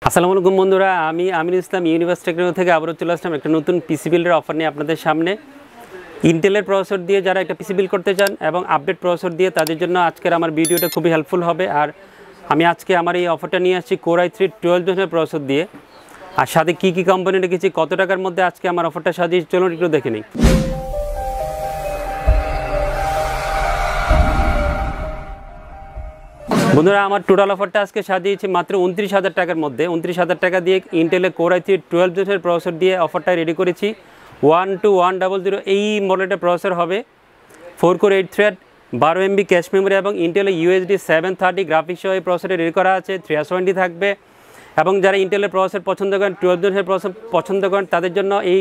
আসসালামু আলাইকুম বন্ধুরা, আমি আমিনুল ইসলাম ইউনিভার্স টেকনোলজি থেকে আবারও চলে আসলাম একটা নতুন পিসি বিল্ডের অফার নিয়ে আপনাদের সামনে। ইন্টেলের প্রসেসর দিয়ে যারা একটা পিসি বিল্ড করতে চান এবং আপডেট প্রসেসর দিয়ে তাদের জন্য আজকের আমার ভিডিওটা খুবই হেল্পফুল হবে। আর আমি আজকে আমার এই অফারটা নিয়ে আসছি Core i3 12 জেনারেশনের প্রসেসর দিয়ে। আর সাথে কী কী কোম্পানি রেখেছি, কত টাকার মধ্যে আজকে আমার অফারটা সাজিয়েছি, চলুন একটু দেখে নিই। বন্ধুরা, আমার টোটাল অফারটা আজকে সাজিয়েছি মাত্র 29,000 টাকার মধ্যে। 29,000 টাকা দিয়ে ইন্টেলের Core i3 12 জেনারেশনের প্রসেসর দিয়ে অফারটা রেডি করেছি। 12100 এই মডেলটা প্রসেসর হবে, 4 core 8 thread, 12 MB cache memory এবং ইন্টেলের UHD 730 গ্রাফিক্স সহ এই প্রসেসরে রেডি করা আছে। 320 থাকবে এবং যারা ইন্টেলের প্রসেসর পছন্দ করেন, 12 জেনারেশনের প্রসেসর পছন্দ করেন, তাদের জন্য এই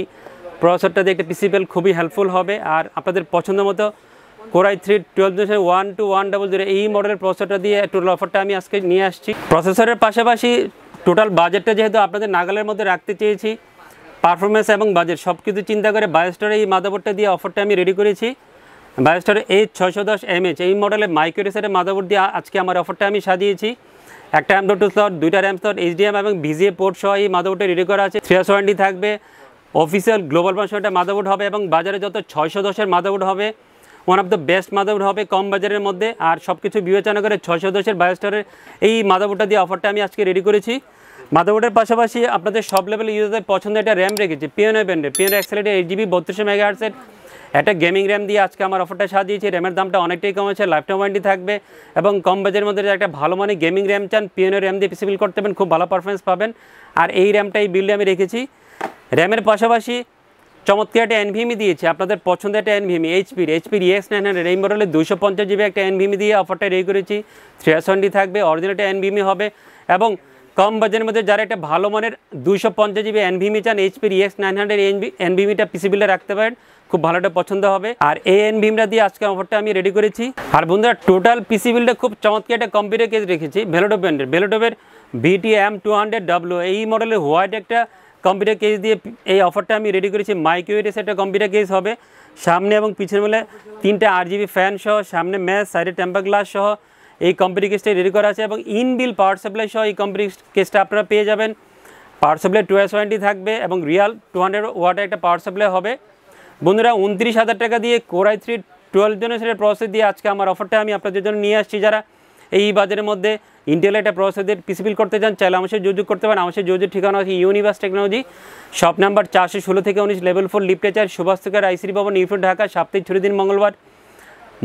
প্রসেসরটা দিয়ে একটা পিসি বিল্ড খুবই হেল্পফুল হবে। আর আপনাদের পছন্দ মতো Core i3 12 জেনারেশন 12100 এই মডেলের প্রসেসরটা দিয়ে টোটাল অফারটা আমি আজকে নিয়ে আসছি। প্রসেসরের পাশাপাশি টোটাল বাজেটটা যেহেতু আপনাদের নাগালের মধ্যে রাখতে চেয়েছি, পারফরমেন্স এবং বাজেট সব কিছু চিন্তা করে বায়োস্টারের এই মাদারবোর্ডটা দিয়ে অফারটা আমি রেডি করেছি। বায়োস্টার H610mH এই মডেলের মাইক্রো রিসেটের মাদারবোর্ড দিয়ে আজকে আমার অফারটা আমি সাজিয়েছি। একটা M.2 স্লট, দুইটা RAM স্লট, HDMI এবং VGA পোর্ট সহ এই মাদারবোর্ডটা রেডি করা আছে। 320 থাকবে, অফিসিয়াল গ্লোবাল ভার্সনটা মাদারবোর্ড হবে এবং বাজারে যত 610-এর মাদারবোর্ড হবে, one of the best motherboard হবে কম বাজারের মধ্যে। আর সব কিছু বিবেচনা করে 610-এর বায়োস্টারের এই মাদারবোর্ডটা দিয়ে অফারটা আমি আজকে রেডি করেছি। মাদারবোর্ডের পাশাপাশি আপনাদের সব লেভেল ইউজারদের পছন্দের একটা র্যাম রেখেছি, Piano ব্র্যান্ডের Piano Accelerator 8GB 3200 MHz একটা গেমিং র্যাম দিয়ে আজকে আমার অফারটা সাজিয়েছি। র্যামের দামটা অনেকটাই কমেছে, লাইফটাইম ওয়ারেন্টি থাকবে এবং কম বাজারের মধ্যে একটা ভালো মানে গেমিং র্যাম চান, Piano র্যাম দিয়ে পিসি বিল্ড করতে পারেন, খুব ভালো পারফরমেন্স পাবেন। আর এই র্যামটা এই বিল্ডে আমি রেখেছি। র্যামের পাশাপাশি চমৎকার একটা NVMe দিয়েছি, আপনাদের পছন্দের একটা NVMe HP EX900 এই মডেলের 250GB একটা NVMe দিয়ে অফারটা রেডি করেছি। 320 থাকবে, অরিজিনাল একটা NVMe হবে এবং কম বাজেটের মধ্যে যারা একটা ভালো মানের 250GB NVMe চান, HP EX900 NVMeটা পিসি বিল্ডে রাখতে পারেন, খুব ভালো একটা পছন্দ হবে। আর এই NVMeটা দিয়ে আজকে অফারটা আমি রেডি করেছি। আর বন্ধুরা, টোটাল পিসি বিল্ডে খুব চমৎকার একটা কম্পিউটার কেস রেখেছি ভেলোডো ব্র্যান্ডের, ভেলোডোভের VTM200W এই মডেলের হোয়াইট একটা কম্পিউটার কেস দিয়ে এই অফারটা আমি রেডি করেছি। মাইক্রো এস একটা কম্পিউটার কেস হবে, সামনে এবং পিছনে মিলে 3টা RGB ফ্যান সহ, সামনে ম্যাচ, সাইডে টেম্পার গ্লাস সহ এই কম্পিউটার কেসটা রেডি করা আছে এবং ইনবিল পাওয়ার সাপ্লাই সহ এই কম্পিউটার কেসটা আপনারা পেয়ে যাবেন। পাওয়ার সাপ্লাই 220 থাকবে এবং রিয়াল 200 ওয়াটের একটা পাওয়ার সাপ্লাই হবে। বন্ধুরা, 29,000 টাকা দিয়ে Core i3 12 জেনারেশনের প্রসেসর দিয়ে আজকে আমার অফারটা আমি আপনাদের জন্য নিয়ে আসছি। যারা এই বাজারের মধ্যে ইন্টেলের একটা প্রসেসর পিসি বিল্ড করতে চান, চাইলে আমার সাথে যোগাযোগ করতে পারেন। আমার সাথে যোগাযোগ ঠিকানা আছে ইউনিভার্স টেকনোলজি, শপ নাম্বার 416 থেকে 19, লেভেল 4, লিফটে 4, সুভাষচকের ICD ভবন, নিউফিল্ড, ঢাকা। সপ্তাহে 6 দিন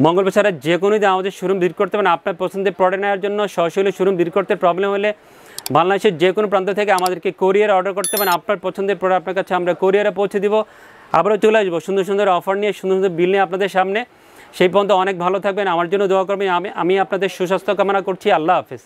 মঙ্গলবার ছাড়া যে কোনো দিন আমাদের শোরুম ভিজিট করতে পারেন। আপনার পছন্দের প্রোডাক্ট নেওয়ার জন্য সরাসরি শোরুম ভিজিট করতে প্রবলেম হলে বাংলাদেশের যে কোনো প্রান্ত থেকে আমাদেরকে কোরিয়ার অর্ডার করতে পারেন। আপনার পছন্দের প্রোডাক্ট আপনার কাছে আমরা কোরিয়ারে পৌঁছে দিব। আবারও চলে আসবো সুন্দর সুন্দর অফার নিয়ে, সুন্দর সুন্দর বিল নিয়ে আপনাদের সামনে। সেই পর্যন্ত অনেক ভালো থাকবেন, আমার জন্য দোয়া করবেন। আমি আপনাদের সুস্বাস্থ্য কামনা করছি। আল্লাহ হাফেজ।